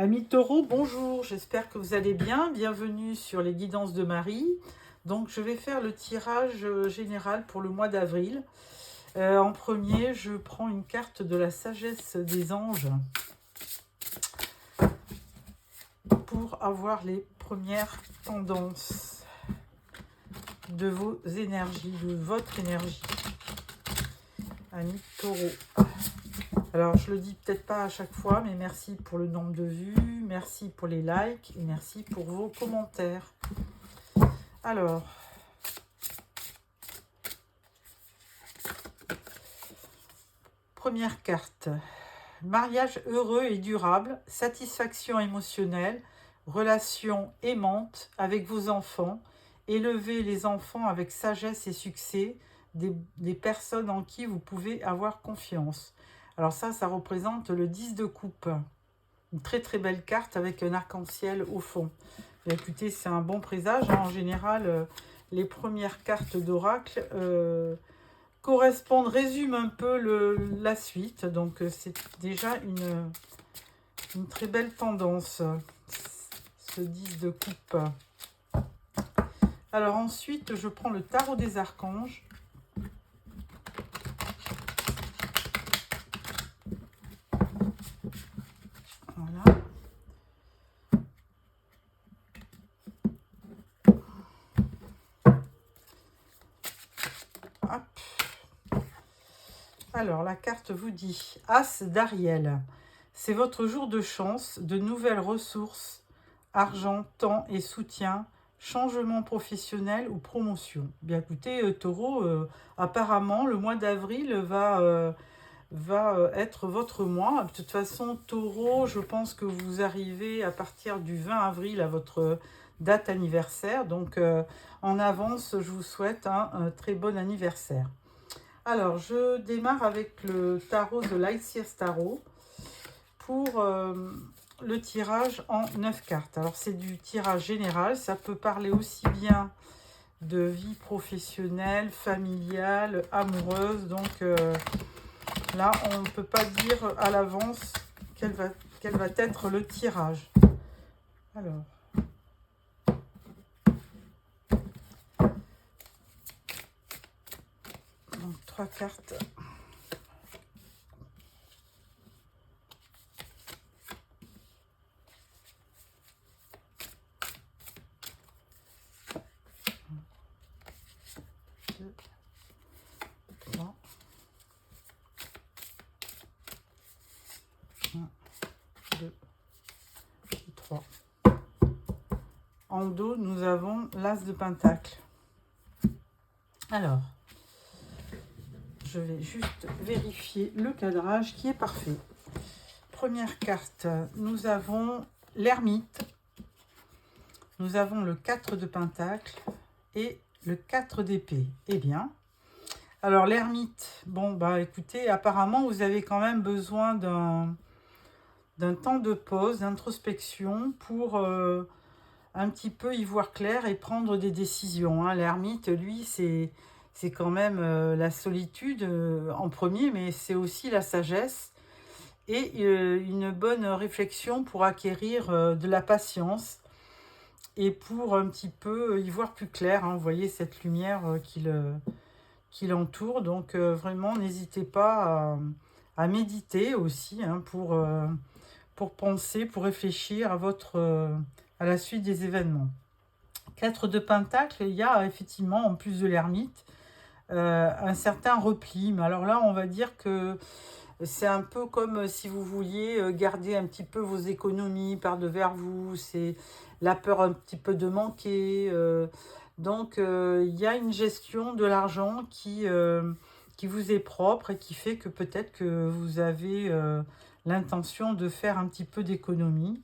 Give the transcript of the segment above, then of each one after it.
Amis taureaux, bonjour, j'espère que vous allez bien. Bienvenue sur les guidances de Marie. Donc je vais faire le tirage général pour le mois d'avril. En premier, je prends une carte de la sagesse des anges pour avoir les premières tendances de vos énergies, de votre énergie. Amis taureaux. Alors, je le dis peut-être pas à chaque fois, mais merci pour le nombre de vues, merci pour les likes et merci pour vos commentaires. Alors, première carte. Mariage heureux et durable, satisfaction émotionnelle, relation aimante avec vos enfants, élevez les enfants avec sagesse et succès, des personnes en qui vous pouvez avoir confiance. Alors ça représente le 10 de coupe. Une très très belle carte avec un arc-en-ciel au fond. Et écoutez, c'est un bon présage. En général, les premières cartes d'oracle résument un peu la suite. Donc c'est déjà une très belle tendance, ce 10 de coupe. Alors ensuite, je prends le tarot des archanges. Voilà. Hop. Alors, la carte vous dit As d'Ariel. C'est votre jour de chance, de nouvelles ressources, argent, temps et soutien, changement professionnel ou promotion. Bien écoutez, taureau, apparemment, le mois d'avril va être votre mois. De toute façon, taureau, je pense que vous arrivez à partir du 20 avril à votre date anniversaire. Donc, en avance, je vous souhaite un très bon anniversaire. Alors, je démarre avec le tarot de Lightseers Tarot pour le tirage en 9 cartes. Alors, c'est du tirage général. Ça peut parler aussi bien de vie professionnelle, familiale, amoureuse. Donc, là, on ne peut pas dire à l'avance quel va être le tirage. Alors, donc 3 cartes. Deux, 3. 1, 2, 3. En dos, nous avons l'As de Pentacle. Alors, je vais juste vérifier le cadrage qui est parfait. Première carte, nous avons l'ermite. Nous avons le 4 de Pentacle et le 4 d'épée. Eh bien, alors l'ermite, bon, bah écoutez, apparemment, vous avez quand même besoin d'un temps de pause, d'introspection pour un petit peu y voir clair et prendre des décisions. L'ermite, lui, c'est quand même la solitude en premier, mais c'est aussi la sagesse et une bonne réflexion pour acquérir de la patience et pour un petit peu y voir plus clair. Vous voyez cette lumière qui l'entoure. Donc vraiment, n'hésitez pas à méditer aussi pour penser, pour réfléchir à la suite des événements. 4 de Pentacle, il y a effectivement, en plus de l'ermite, un certain repli. Mais alors là, on va dire que c'est un peu comme si vous vouliez garder un petit peu vos économies par-devers vous. C'est la peur un petit peu de manquer. Donc, il y a une gestion de l'argent qui vous est propre et qui fait que peut-être que vous avez l'intention de faire un petit peu d'économie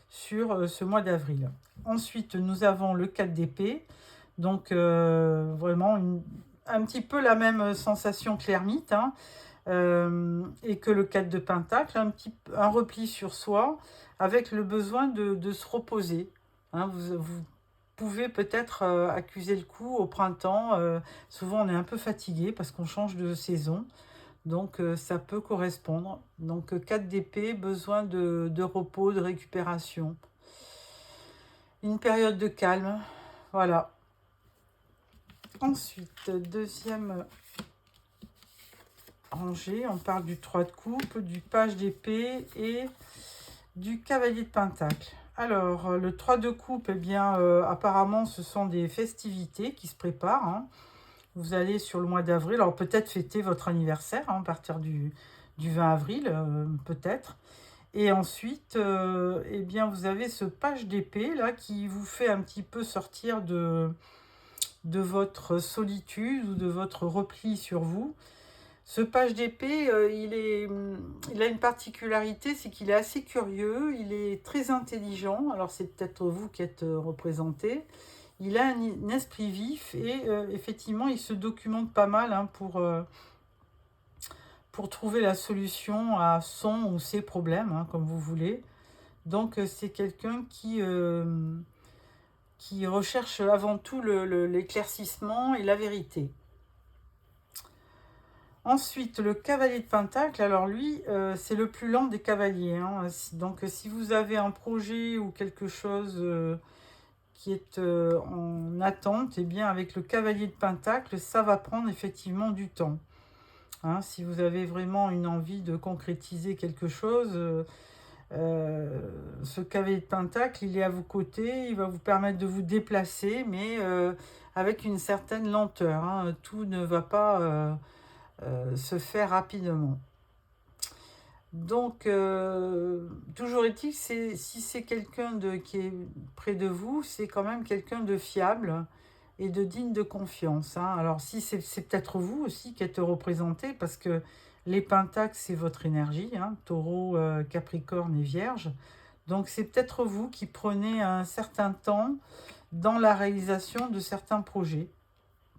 sur ce mois d'avril. Ensuite, nous avons le 4 d'épée. Donc, vraiment un petit peu la même sensation que l'ermite, et que le 4 de Pentacle, un repli sur soi avec le besoin de se reposer. Vous pouvez peut-être accuser le coup au printemps. Souvent, on est un peu fatigué parce qu'on change de saison. Donc, ça peut correspondre. Donc, 4 d'épée, besoin de repos, de récupération. Une période de calme. Voilà. Ensuite, deuxième rangée, on parle du 3 de coupe, du page d'épée et du cavalier de pentacle. Alors, le 3 de coupe, eh bien, apparemment, ce sont des festivités qui se préparent. Hein. Vous allez sur le mois d'avril, alors peut-être fêter votre anniversaire hein, à partir du 20 avril, peut-être. Et ensuite, eh bien, vous avez ce page d'épée là qui vous fait un petit peu sortir de votre solitude ou de votre repli sur vous. Ce page d'épée, il a une particularité, c'est qu'il est assez curieux, il est très intelligent. Alors c'est peut-être vous qui êtes représenté. Il a un esprit vif et effectivement, il se documente pas mal hein, pour trouver la solution à son ou ses problèmes, hein, comme vous voulez. Donc c'est quelqu'un qui recherche avant tout l'éclaircissement et la vérité. Ensuite, le cavalier de pentacle, alors lui, c'est le plus lent des cavaliers. Hein. Donc, si vous avez un projet ou quelque chose qui est en attente, eh bien, avec le cavalier de pentacle, ça va prendre effectivement du temps. Hein, si vous avez vraiment une envie de concrétiser quelque chose, ce cavalier de pentacle, il est à vos côtés, il va vous permettre de vous déplacer, mais avec une certaine lenteur. Hein. Tout ne va pas... se faire rapidement. Donc, toujours est-il, si c'est quelqu'un qui est près de vous, c'est quand même quelqu'un de fiable et de digne de confiance. Hein. Alors, si c'est peut-être vous aussi qui êtes représenté, parce que les pentacles, c'est votre énergie, hein, Taureau, Capricorne et Vierge. Donc, c'est peut-être vous qui prenez un certain temps dans la réalisation de certains projets.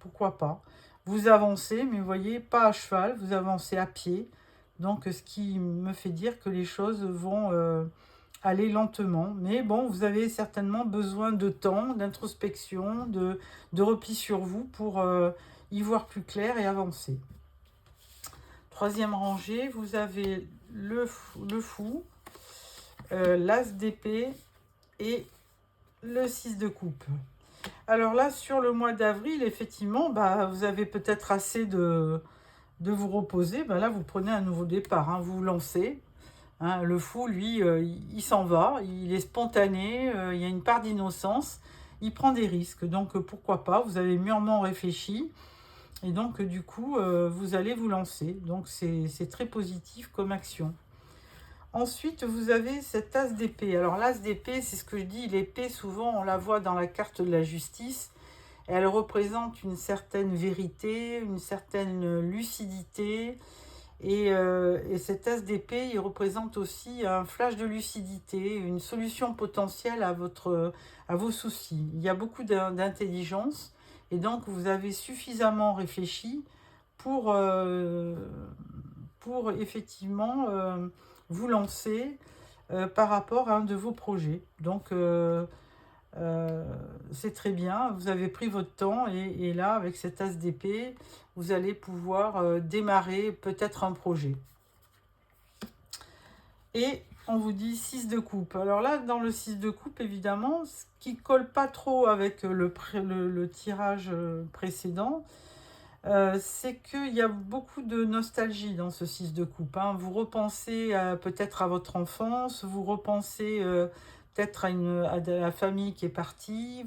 Pourquoi pas? Vous avancez, mais vous voyez, pas à cheval, vous avancez à pied. Donc, ce qui me fait dire que les choses vont aller lentement. Mais bon, vous avez certainement besoin de temps, d'introspection, de repli sur vous pour y voir plus clair et avancer. Troisième rangée, vous avez le fou, l'as d'épée et le 6 de coupe. Alors là, sur le mois d'avril, effectivement, vous avez peut-être assez de vous reposer. Là, vous prenez un nouveau départ, hein, vous vous lancez. Hein, le fou, lui, il s'en va, il est spontané, il y a une part d'innocence, il prend des risques. Donc, pourquoi pas, vous avez mûrement réfléchi. Et donc, du coup, vous allez vous lancer. Donc, c'est très positif comme action. Ensuite, vous avez cet as d'épée. Alors, l'as d'épée, c'est ce que je dis, l'épée, souvent, on la voit dans la carte de la justice. Elle représente une certaine vérité, une certaine lucidité. Et cet as d'épée, il représente aussi un flash de lucidité, une solution potentielle à vos soucis. Il y a beaucoup d'intelligence. Et donc, vous avez suffisamment réfléchi pour effectivement... vous lancer par rapport à un de vos projets. Donc, c'est très bien. Vous avez pris votre temps et là, avec cet as d'épée, vous allez pouvoir démarrer peut-être un projet. Et on vous dit 6 de coupe. Alors là, dans le 6 de coupe, évidemment, ce qui ne colle pas trop avec le tirage précédent, c'est qu'il y a beaucoup de nostalgie dans ce 6 de coupe. Hein. Vous repensez peut-être à votre enfance, vous repensez peut-être à la famille qui est partie.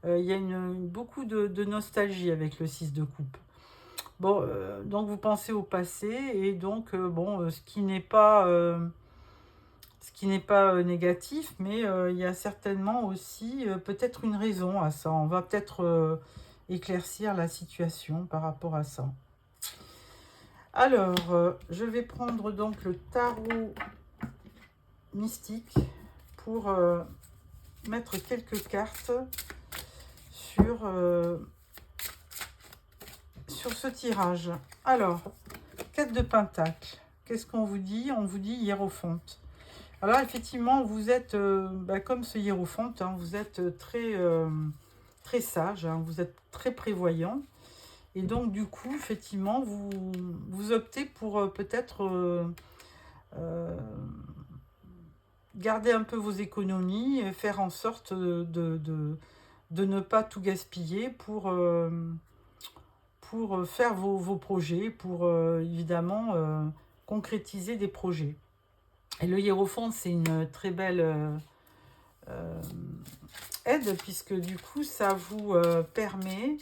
Il y a beaucoup de nostalgie avec le 6 de coupe. Bon, donc vous pensez au passé et donc ce qui n'est pas négatif, mais il y a certainement aussi peut-être une raison à ça. On va peut-être éclaircir la situation par rapport à ça. Alors, je vais prendre donc le tarot mystique pour mettre quelques cartes sur ce tirage. Alors, 4 de pentacle. Qu'est-ce qu'on vous dit? On vous dit hiérophante. Alors, effectivement, vous êtes comme ce hiérophante, hein, vous êtes très sage, hein, vous êtes très prévoyant. Et donc, du coup, effectivement, vous optez pour peut-être garder un peu vos économies et faire en sorte de ne pas tout gaspiller pour faire vos projets, pour évidemment concrétiser des projets. Et le hiérophante, c'est une très belle aide, puisque du coup, ça vous permet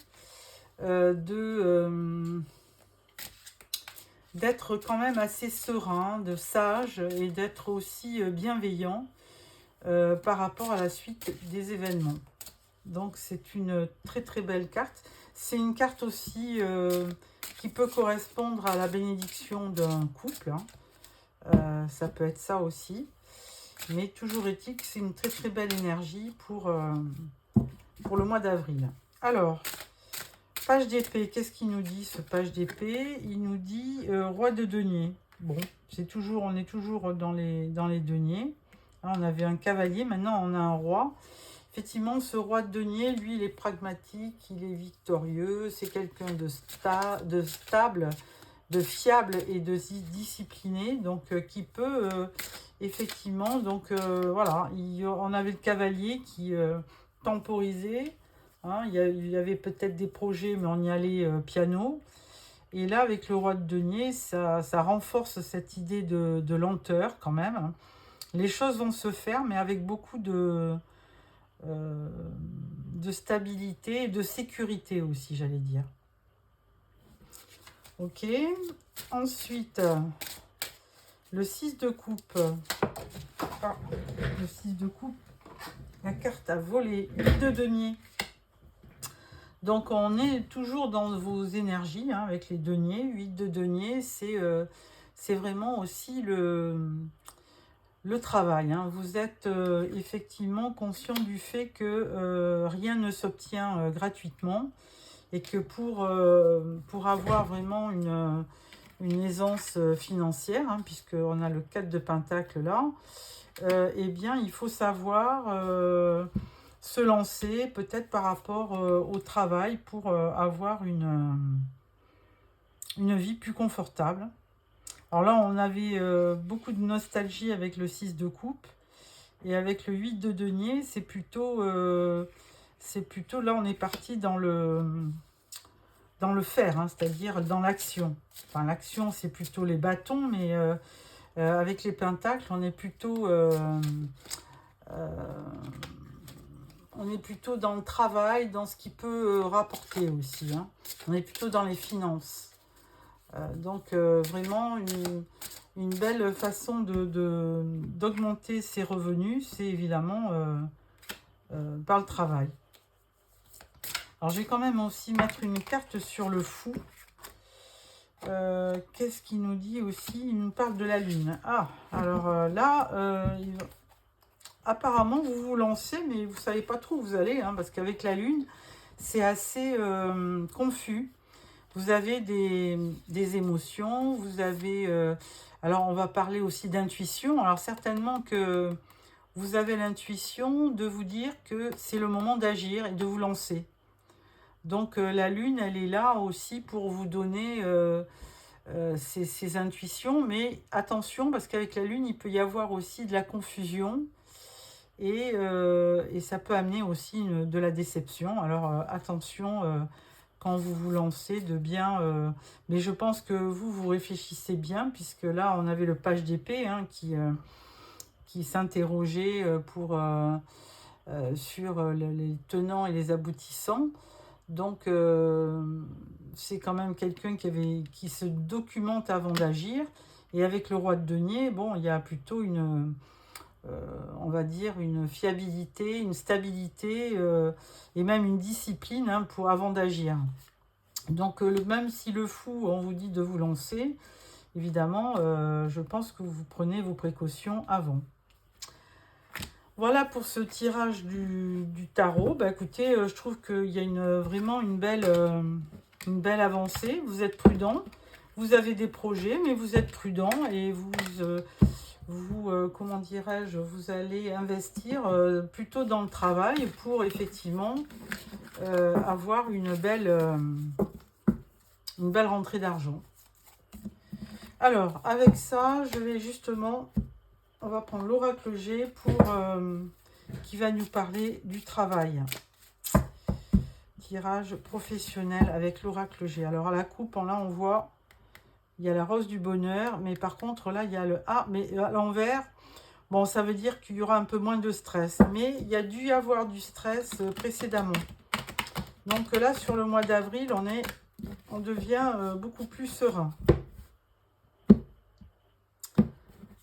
d'être quand même assez serein, de sage, et d'être aussi bienveillant par rapport à la suite des événements. Donc c'est une très très belle carte. C'est une carte aussi qui peut correspondre à la bénédiction d'un couple. Ça peut être ça aussi. Mais toujours est-il que c'est une très très belle énergie pour le mois d'avril. Alors, page d'épée, qu'est-ce qu'il nous dit ce page d'épée? Il nous dit roi de denier. Bon, on est toujours dans les deniers. Là, on avait un cavalier, maintenant on a un roi. Effectivement, ce roi de denier, lui, il est pragmatique, il est victorieux, c'est quelqu'un de stable, de fiable et de discipliné, donc qui peut effectivement, donc voilà, on avait le cavalier qui temporisait, hein, il y avait peut-être des projets, mais on y allait piano. Et là, avec le roi de denier, ça renforce cette idée de lenteur quand même, hein. Les choses vont se faire, mais avec beaucoup de stabilité et de sécurité aussi, j'allais dire. Ok. Ensuite, le 6 de coupe. Ah, le 6 de coupe. La carte a volé. 8 de denier. Donc, on est toujours dans vos énergies hein, avec les deniers. 8 de denier, c'est vraiment aussi le travail. Hein. Vous êtes effectivement conscient du fait que rien ne s'obtient gratuitement et que pour avoir vraiment une aisance financière, hein, puisqu'on a le 4 de Pentacle là, eh bien, il faut savoir se lancer peut-être par rapport au travail pour avoir une vie plus confortable. Alors là, on avait beaucoup de nostalgie avec le 6 de coupe. Et avec le 8 de denier, c'est plutôt là, on est parti dans le faire, hein, c'est-à-dire dans l'action. Enfin, l'action, c'est plutôt les bâtons, mais avec les pentacles, on est plutôt dans le travail, dans ce qui peut rapporter aussi. Hein. On est plutôt dans les finances. Donc vraiment une belle façon d'augmenter ses revenus, c'est évidemment par le travail. Alors je vais quand même aussi mettre une carte sur le fou. Qu'est-ce qu'il nous dit aussi? Il nous parle de la lune. Ah, alors là, apparemment vous vous lancez, mais vous ne savez pas trop où vous allez, hein, parce qu'avec la lune, c'est assez confus. Vous avez des émotions, vous avez... alors, on va parler aussi d'intuition. Alors, certainement que vous avez l'intuition de vous dire que c'est le moment d'agir et de vous lancer. Donc, la lune, elle est là aussi pour vous donner ces intuitions. Mais attention, parce qu'avec la lune, il peut y avoir aussi de la confusion. Et ça peut amener aussi de la déception. Alors, attention... quand vous vous lancez, de bien... mais je pense que vous réfléchissez bien, puisque là, on avait le page d'épée hein, qui s'interrogeait sur les tenants et les aboutissants. Donc, c'est quand même quelqu'un qui se documente avant d'agir. Et avec le roi de denier, bon, il y a plutôt on va dire une fiabilité, une stabilité et même une discipline hein, avant d'agir. Donc même si le fou, on vous dit de vous lancer, évidemment, je pense que vous prenez vos précautions avant. Voilà pour ce tirage du tarot. Bah, écoutez, je trouve qu'il y a vraiment une belle avancée. Vous êtes prudent, vous avez des projets, mais vous êtes prudent et comment dirais-je, vous allez investir plutôt dans le travail pour effectivement avoir une belle une belle rentrée d'argent. Alors, avec ça, je vais justement, on va prendre l'oracle G pour qui va nous parler du travail. Tirage professionnel avec l'oracle G. Alors, à la coupe, là, on voit, il y a la rose du bonheur, mais par contre, là, il y a le A, mais à l'envers, bon, ça veut dire qu'il y aura un peu moins de stress, mais il y a dû y avoir du stress précédemment. Donc là, sur le mois d'avril, on devient beaucoup plus serein.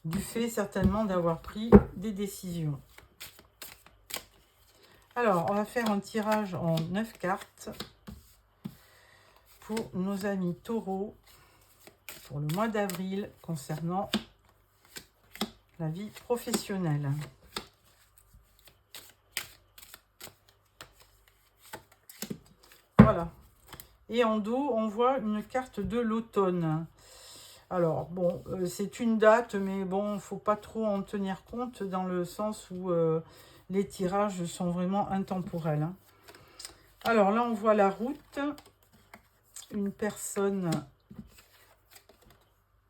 Du fait certainement d'avoir pris des décisions. Alors, on va faire un tirage en 9 cartes pour nos amis taureaux pour le mois d'avril concernant la vie professionnelle. Voilà. Et en dos, on voit une carte de l'automne. Alors, bon, c'est une date, mais bon, il ne faut pas trop en tenir compte dans le sens où les tirages sont vraiment intemporels. Hein. Alors là, on voit la route, une personne,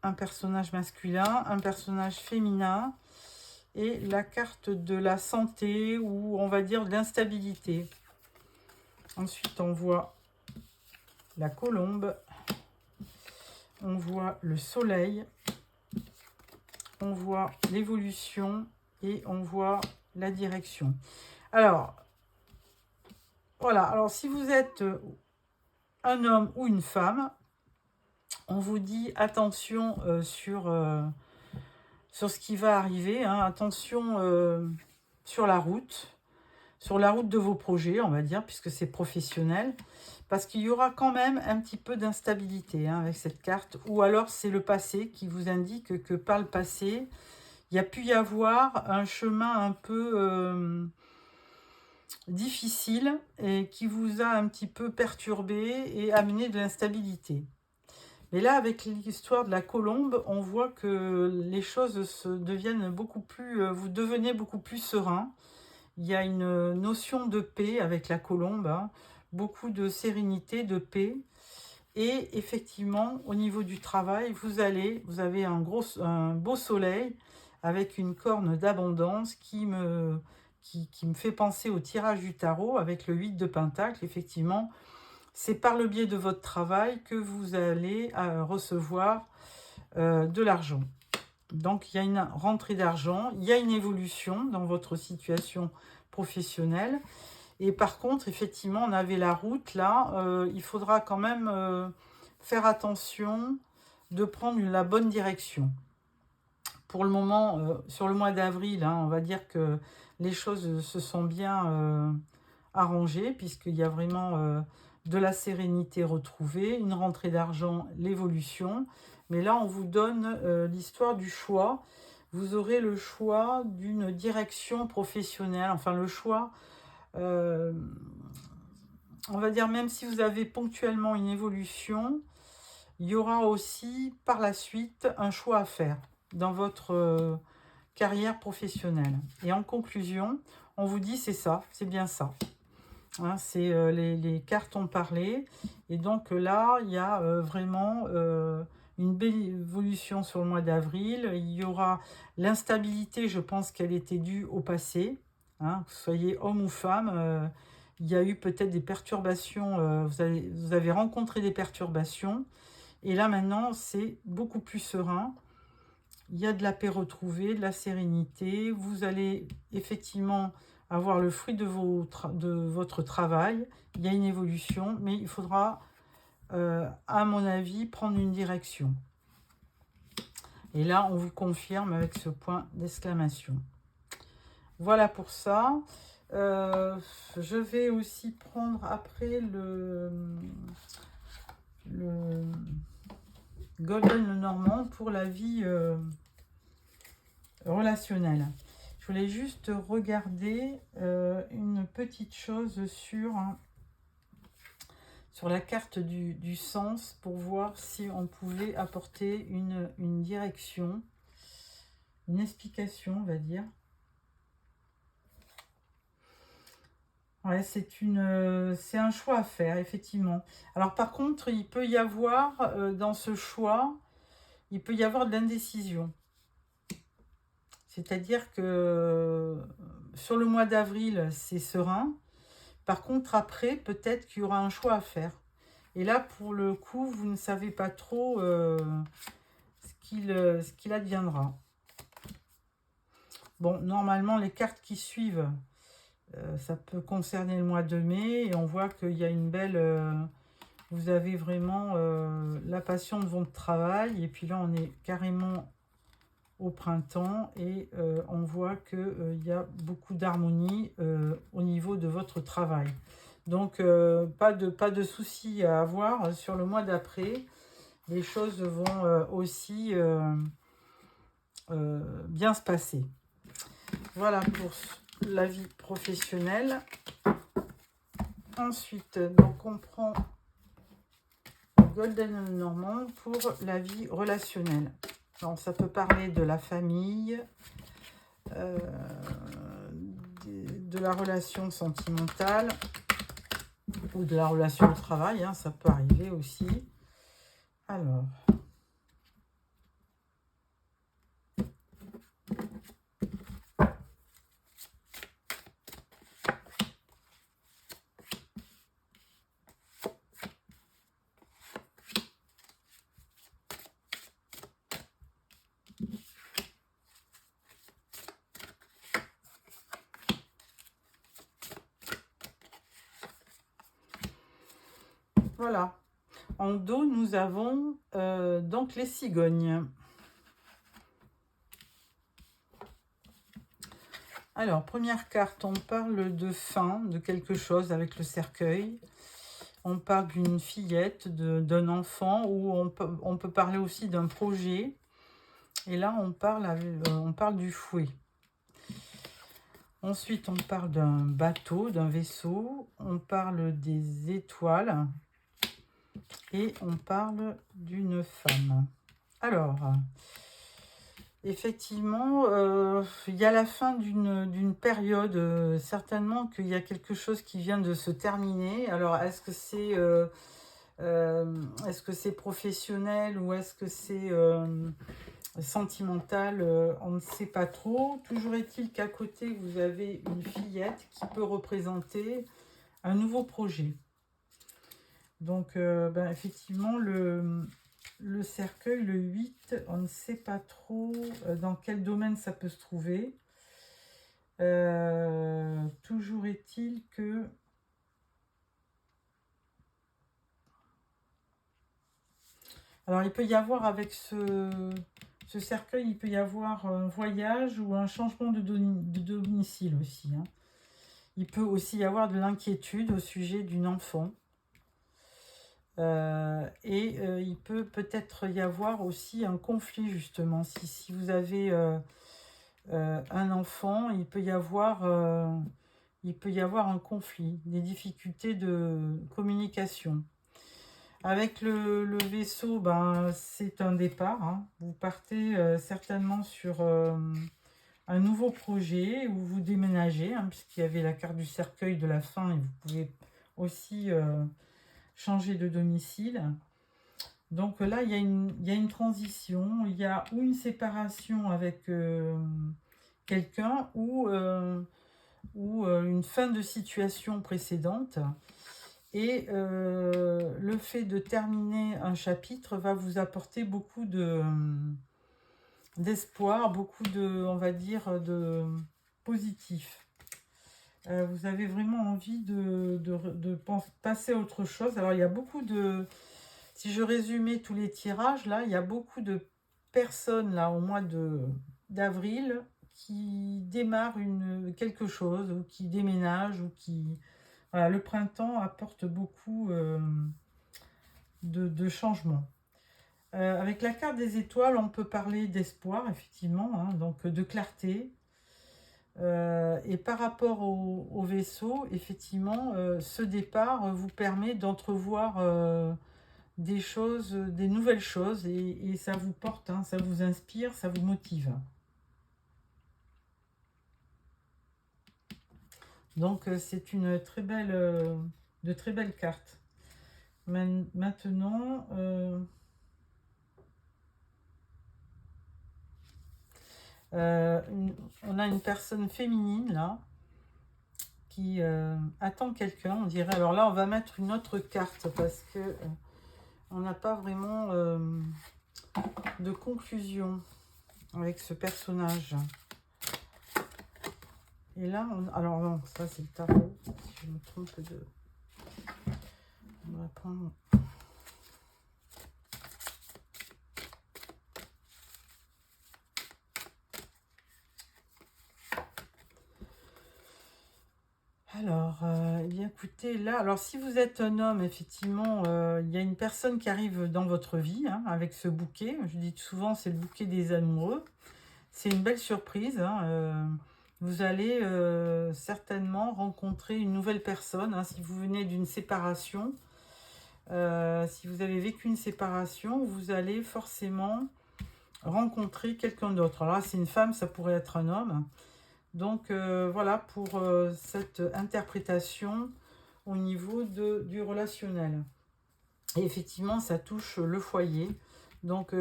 un personnage masculin, un personnage féminin, et la carte de la santé, ou on va dire de l'instabilité. Ensuite, on voit la colombe. On voit le soleil, on voit l'évolution et on voit la direction. Alors, voilà. Alors, si vous êtes un homme ou une femme, on vous dit attention sur ce qui va arriver. Hein, attention sur la route de vos projets, on va dire, puisque c'est professionnel. Parce qu'il y aura quand même un petit peu d'instabilité avec cette carte. Ou alors c'est le passé qui vous indique que par le passé, il y a pu y avoir un chemin un peu difficile et qui vous a un petit peu perturbé et amené de l'instabilité. Mais là, avec l'histoire de la colombe, on voit que les choses deviennent beaucoup plus... vous devenez beaucoup plus serein. Il y a une notion de paix avec la colombe, hein. Beaucoup de sérénité, de paix. Et effectivement, au niveau du travail, vous avez un beau soleil avec une corne d'abondance qui me fait penser au tirage du tarot avec le 8 de Pentacle. Effectivement, c'est par le biais de votre travail que vous allez recevoir de l'argent. Donc, il y a une rentrée d'argent, il y a une évolution dans votre situation professionnelle. Et par contre, effectivement, on avait la route là. Il faudra quand même faire attention de prendre la bonne direction. Pour le moment, sur le mois d'avril, hein, on va dire que les choses se sont bien arrangées puisqu'il y a vraiment de la sérénité retrouvée, une rentrée d'argent, l'évolution. Mais là, on vous donne l'histoire du choix. Vous aurez le choix d'une direction professionnelle, enfin le choix... on va dire, même si vous avez ponctuellement une évolution, il y aura aussi par la suite un choix à faire dans votre carrière professionnelle. Et en conclusion, on vous dit c'est ça, c'est bien ça. Hein, c'est les cartes ont parlé. Et donc là, il y a vraiment une belle évolution sur le mois d'avril. Il y aura l'instabilité, je pense qu'elle était due au passé. Hein, que vous soyez homme ou femme, il y a eu peut-être des perturbations, vous avez rencontré des perturbations, et là maintenant c'est beaucoup plus serein, il y a de la paix retrouvée, de la sérénité, vous allez effectivement avoir le fruit de votre travail, il y a une évolution, mais il faudra, à mon avis, prendre une direction. Et là, on vous confirme avec ce point d'exclamation. Voilà pour ça. Je vais aussi prendre après le Golden Lenormand pour la vie relationnelle. Je voulais juste regarder une petite chose sur la carte du sens pour voir si on pouvait apporter une direction, une explication, on va dire. Ouais, c'est un choix à faire, effectivement. Alors par contre, il peut y avoir dans ce choix, il peut y avoir de l'indécision. C'est-à-dire que sur le mois d'avril, c'est serein. Par contre, après, peut-être qu'il y aura un choix à faire. Et là, pour le coup, vous ne savez pas trop ce qu'il adviendra. Bon, normalement, les cartes qui suivent, ça peut concerner le mois de mai. Et on voit qu'il y a une belle... vous avez vraiment la passion de votre travail. Et puis là, on est carrément au printemps. Et on voit qu'il y a beaucoup d'harmonie au niveau de votre travail. Donc, pas de soucis à avoir sur le mois d'après. Les choses vont aussi bien se passer. Voilà pour la vie professionnelle. Ensuite, donc on prend Golden Normand pour la vie relationnelle. Donc, ça peut parler de la famille, de la relation sentimentale ou de la relation au travail, hein, ça peut arriver aussi. Alors, voilà. En dos, nous avons donc les cigognes. Alors, première carte, on parle de fin, de quelque chose avec le cercueil. On parle d'une fillette, d'un enfant, ou on peut parler aussi d'un projet. Et là, on parle du fouet. Ensuite, on parle d'un bateau, d'un vaisseau. On parle des étoiles. Et on parle d'une femme. Alors, effectivement, il y a la fin d'une période. Certainement qu'il y a quelque chose qui vient de se terminer. Alors, est-ce que c'est professionnel ou est-ce que c'est sentimental? On ne sait pas trop. Toujours est-il qu'à côté, vous avez une fillette qui peut représenter un nouveau projet. Donc, effectivement, le cercueil, le 8, on ne sait pas trop dans quel domaine ça peut se trouver. Toujours est-il que... Alors, il peut y avoir avec ce cercueil, il peut y avoir un voyage ou un changement de domicile aussi. Hein. Il peut aussi y avoir de l'inquiétude au sujet d'une enfant. Il peut peut-être y avoir aussi un conflit, justement. Si vous avez un enfant, il peut y avoir un conflit, des difficultés de communication. Avec le vaisseau, c'est un départ. Hein. Vous partez certainement sur un nouveau projet où vous déménagez, hein, puisqu'il y avait la carte du cercueil de la fin et vous pouvez aussi changer de domicile. Donc là, il y a une transition, il y a ou une séparation avec quelqu'un ou une fin de situation précédente. Et le fait de terminer un chapitre va vous apporter beaucoup d'espoir, beaucoup de, on va dire, de positif. Vous avez vraiment envie de passer à autre chose. Alors, il y a beaucoup de... Si je résumais tous les tirages, là, il y a beaucoup de personnes, là, au mois d'avril, qui démarrent quelque chose, ou qui déménagent, ou qui... Voilà, le printemps apporte beaucoup de changements. Avec la carte des étoiles, on peut parler d'espoir, effectivement, hein, donc de clarté. Et par rapport au vaisseau, effectivement, ce départ vous permet d'entrevoir des choses, des nouvelles choses, et ça vous porte, hein, ça vous inspire, ça vous motive. Donc, c'est une très belle, de très belles cartes. Maintenant, on a une personne féminine, là, qui attend quelqu'un, on dirait. Alors là, on va mettre une autre carte parce que on n'a pas vraiment de conclusion avec ce personnage. Et là, alors non, ça c'est le tarot. Si je me trompe de... On va prendre... Alors, eh bien écoutez, là, alors si vous êtes un homme, effectivement, il y a une personne qui arrive dans votre vie, hein, avec ce bouquet. Je dis souvent, c'est le bouquet des amoureux. C'est une belle surprise, hein, vous allez certainement rencontrer une nouvelle personne, hein, si vous venez d'une séparation. Si vous avez vécu une séparation, vous allez forcément rencontrer quelqu'un d'autre. Alors là, c'est une femme, ça pourrait être un homme. Donc voilà pour cette interprétation au niveau du relationnel. Et effectivement, ça touche le foyer. Donc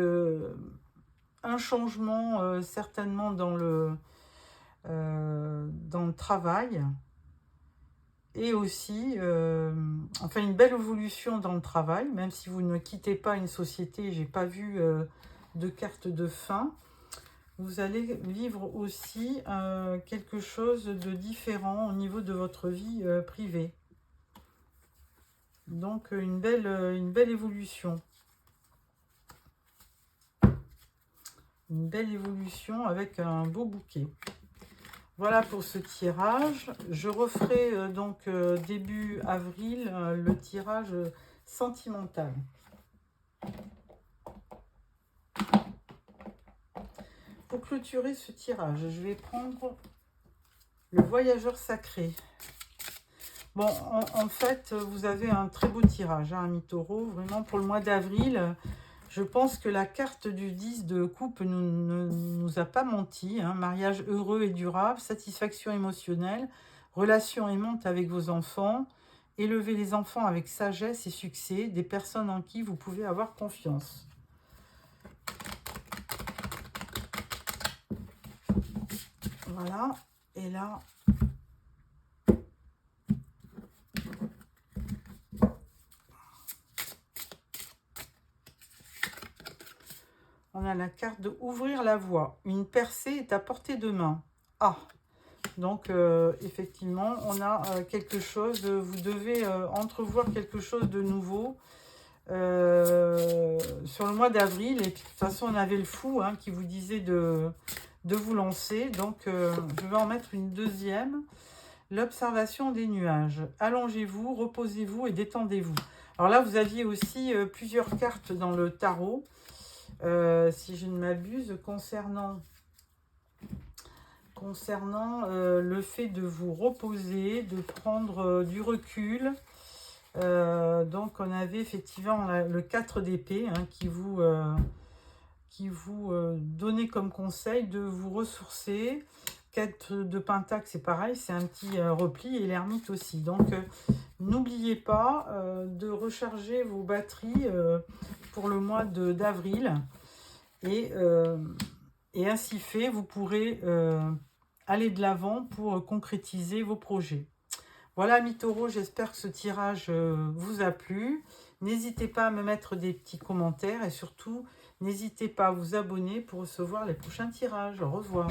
un changement certainement dans le travail. Et aussi, enfin une belle évolution dans le travail, même si vous ne quittez pas une société, j'ai pas vu de carte de fin. Vous allez vivre aussi quelque chose de différent au niveau de votre vie privée. Donc une belle évolution. Une belle évolution avec un beau bouquet. Voilà pour ce tirage. Je referai donc début avril le tirage sentimental. Pour clôturer ce tirage, je vais prendre le voyageur sacré. Bon, en fait, vous avez un très beau tirage, hein, ami taureau. Vraiment, pour le mois d'avril, je pense que la carte du 10 de coupe ne nous a pas menti. Hein. Mariage heureux et durable, satisfaction émotionnelle, relation aimante avec vos enfants, élever les enfants avec sagesse et succès, des personnes en qui vous pouvez avoir confiance. Voilà, et là... on a la carte de ouvrir la voie. Une percée est à portée de main. Ah, donc effectivement, on a quelque chose, vous devez entrevoir quelque chose de nouveau sur le mois d'avril. Et puis, de toute façon, on avait le fou hein, qui vous disait de vous lancer. Donc, je vais en mettre une deuxième. L'observation des nuages. Allongez-vous, reposez-vous et détendez-vous. Alors là, vous aviez aussi plusieurs cartes dans le tarot. Si je ne m'abuse, concernant le fait de vous reposer, de prendre du recul. Donc, on avait effectivement le 4 d'épée hein, qui vous donnait comme conseil de vous ressourcer. 4 de pentacle, c'est pareil, c'est un petit repli et l'ermite aussi. Donc, n'oubliez pas de recharger vos batteries pour le mois d'avril. Et ainsi fait, vous pourrez aller de l'avant pour concrétiser vos projets. Voilà, amis taureaux, j'espère que ce tirage vous a plu. N'hésitez pas à me mettre des petits commentaires et surtout, n'hésitez pas à vous abonner pour recevoir les prochains tirages. Au revoir.